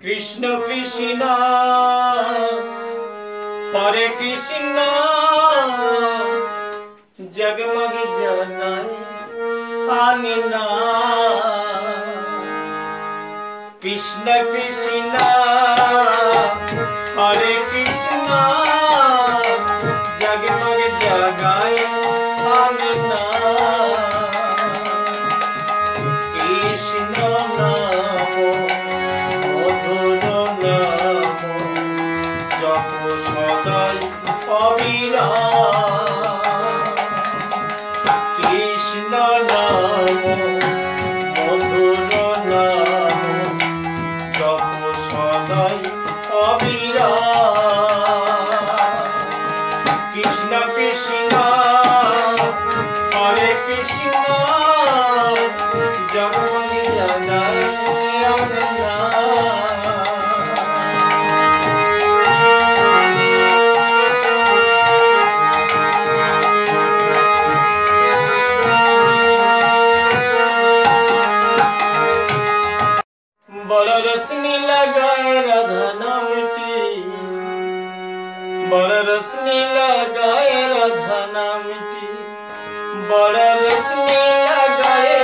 कृष्ण कृष्ण हरे कृष्ण जगमग जगाए आंगना। कृष्ण कृष्ण हरे कृष्ण जगमग जगाए आंगना। कृष्ण नाम मधुर नाम जप सदाई अविराम। कृष्ण नाम मधुर नाम जप सदाई अविराम। कृष्ण कृष्ण हरे कृष्ण जगमग जगाए आंगना। बड़ रश्मि लगाए राधा नाम की, बड़ रश्मि लगाए राधा नाम की, बड़ रश्मि लगाए